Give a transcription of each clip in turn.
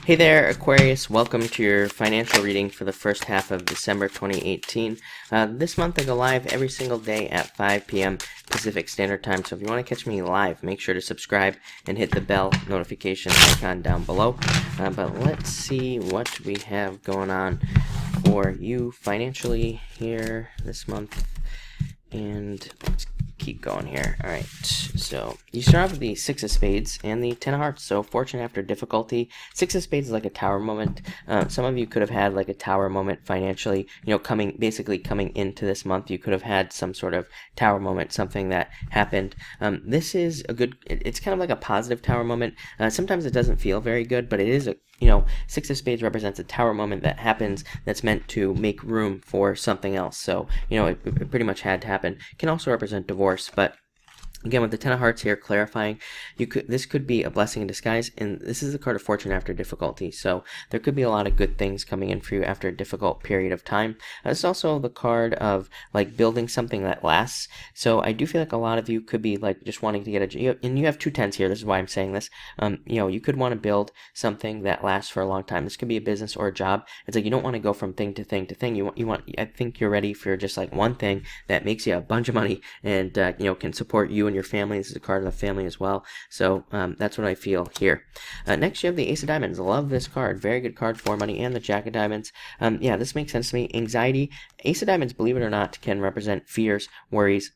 Hey there, Aquarius. Welcome to your financial reading for the first half of December 2018. This month I go live every single day at 5 p.m. Pacific Standard Time, so if you want to catch me live, make sure to subscribe and hit the bell notification icon down below. But let's see what we have going on for you financially here this month. And let's keep going here. All right, so you start off with the Six of Spades and the Ten of Hearts. So fortune after difficulty. Six of Spades is like a tower moment. Some of you could have had like a tower moment financially. Basically coming into this month, you could have had some sort of tower moment, something that happened. This is a good. It's kind of like a positive tower moment. Sometimes it doesn't feel very good, but it is a. Six of Spades represents a tower moment that happens that's meant to make room for something else. So, it pretty much had to happen. It can also represent divorce, but again, with the Ten of Hearts here clarifying, this could be a blessing in disguise, and this is the card of fortune after difficulty. So there could be a lot of good things coming in for you after a difficult period of time. It's also the card of like building something that lasts. So I do feel like a lot of you could be like just wanting to get and you have two tens here. This is why I'm saying this. You could want to build something that lasts for a long time. This could be a business or a job. It's like you don't want to go from thing to thing to thing. I think you're ready for just like one thing that makes you a bunch of money and can support you and your family. This is a card of the family as well. So that's what I feel here. Next, you have the Ace of Diamonds. Love this card. Very good card for money, and the Jack of Diamonds. This makes sense to me. Anxiety. Ace of Diamonds, believe it or not, can represent fears, worries,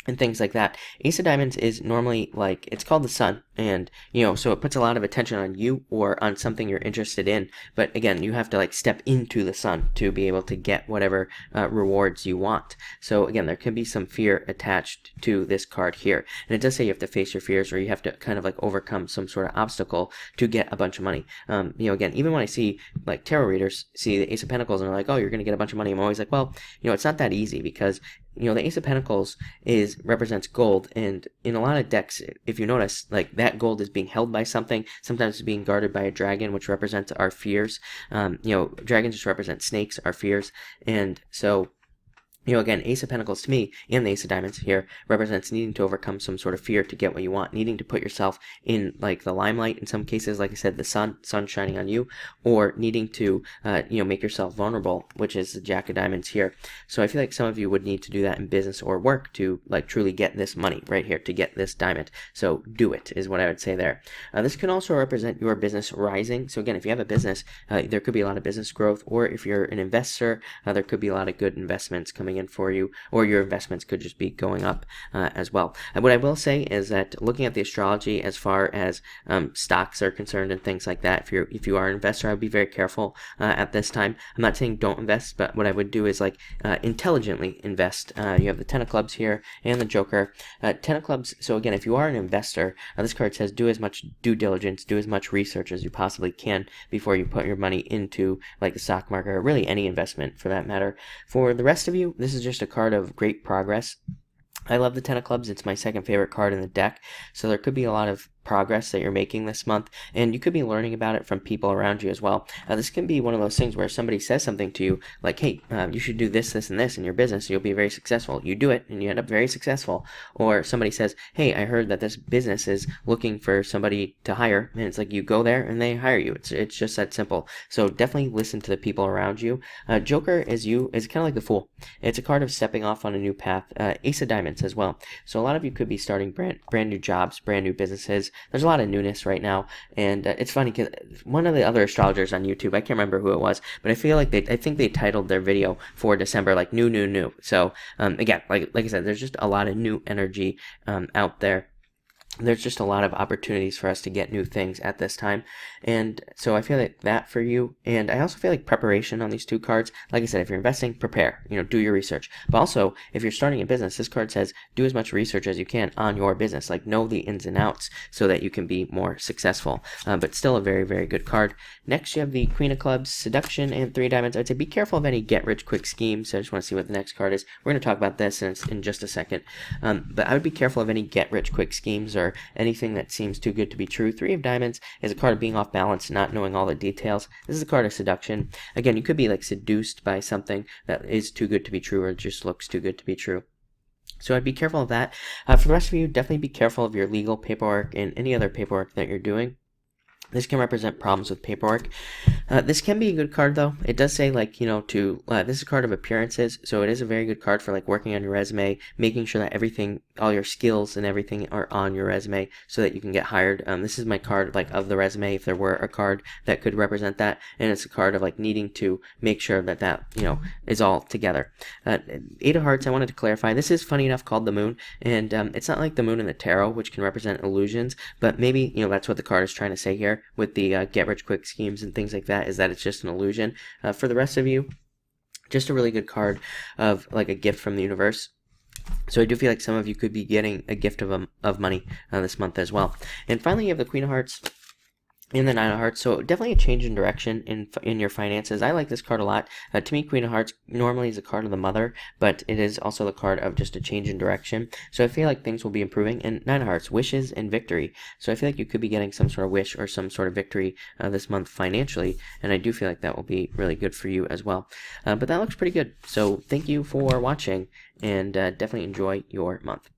and things like that. Ace of Diamonds is normally it's called the sun, and so it puts a lot of attention on you or on something you're interested in. But again, you have to step into the sun to be able to get whatever rewards you want. So again, there can be some fear attached to this card here, and it does say you have to face your fears, or you have to kind of overcome some sort of obstacle to get a bunch of money. Again, even when I see tarot readers see the Ace of Pentacles and they're like, oh, you're going to get a bunch of money, I'm always like, well, it's not that easy, because the Ace of Pentacles represents gold, and in a lot of decks, if you notice, that gold is being held by something. Sometimes it's being guarded by a dragon, which represents our fears. Dragons just represent snakes, our fears, and so again, Ace of Pentacles to me, and the Ace of Diamonds here, represents needing to overcome some sort of fear to get what you want, needing to put yourself in the limelight in some cases, like I said, the sun shining on you, or needing to make yourself vulnerable, which is the Jack of Diamonds here. So I feel like some of you would need to do that in business or work to truly get this money right here, to get this diamond. So do it, is what I would say there. This can also represent your business rising. So again, if you have a business, there could be a lot of business growth, or if you're an investor, there could be a lot of good investments coming in for you, or your investments could just be going up as well. And what I will say is that looking at the astrology as far as stocks are concerned and things like that, if you are an investor, I would be very careful at this time. I'm not saying don't invest, but what I would do is intelligently invest. You have the Ten of Clubs here and the Joker. Ten of Clubs, so again, if you are an investor, this card says do as much due diligence, do as much research as you possibly can before you put your money into the stock market, or really any investment for that matter. For the rest of you, this is just a card of great progress. I love the Ten of Clubs. It's my second favorite card in the deck, so there could be a lot of progress that you're making this month, and you could be learning about it from people around you as well. This can be one of those things where somebody says something to you like, hey, you should do this, this, and this in your business, you'll be very successful. You do it and you end up very successful. Or somebody says, hey, I heard that this business is looking for somebody to hire, and it's like you go there and they hire you. It's just that simple. So definitely listen to the people around you. Joker is kind of like the Fool. It's a card of stepping off on a new path. Ace of Diamonds as well. So a lot of you could be starting brand new jobs, brand new businesses. There's a lot of newness right now, and it's funny because one of the other astrologers on YouTube, I can't remember who it was, but I feel like I think they titled their video for December new. So again, like I said, there's just a lot of new energy out there. There's just a lot of opportunities for us to get new things at this time, and so I feel like that for you. And I also feel like preparation on these two cards. Like I said, if you're investing, prepare, do your research. But also, if you're starting a business, this card says do as much research as you can on your business, know the ins and outs so that you can be more successful. But still a very, very good card. Next, you have the Queen of Clubs, Seduction, and Three of Diamonds. I'd say be careful of any get-rich-quick schemes. So I just want to see what the next card is. We're going to talk about this in just a second. But I would be careful of any get-rich-quick schemes or anything that seems too good to be true. Three of Diamonds is a card of being off balance, not knowing all the details. This is a card of seduction. Again, you could be seduced by something that is too good to be true, or just looks too good to be true. So I'd be careful of that. For the rest of you, definitely be careful of your legal paperwork and any other paperwork that you're doing. This can represent problems with paperwork. This can be a good card, though. It does say, like, this is a card of appearances, so it is a very good card for, like, working on your resume, making sure that everything, all your skills and everything are on your resume so that you can get hired. This is my card, like, of the resume, if there were a card that could represent that, and it's a card of, like, needing to make sure that, is all together. Eight of Hearts, I wanted to clarify, this is, funny enough, called the Moon, and it's not like the Moon in the Tarot, which can represent illusions, but maybe, that's what the card is trying to say here with the get-rich-quick schemes and things like that, is that it's just an illusion. For the rest of you, just a really good card of like a gift from the universe. So I do feel like some of you could be getting a gift of money this month as well. And finally, you have the Queen of Hearts and the Nine of Hearts, so definitely a change in direction in your finances. I like this card a lot. To me, Queen of Hearts normally is a card of the mother, but it is also the card of just a change in direction. So I feel like things will be improving. And Nine of Hearts, wishes and victory. So I feel like you could be getting some sort of wish or some sort of victory this month financially, and I do feel like that will be really good for you as well. But that looks pretty good. So thank you for watching, and definitely enjoy your month.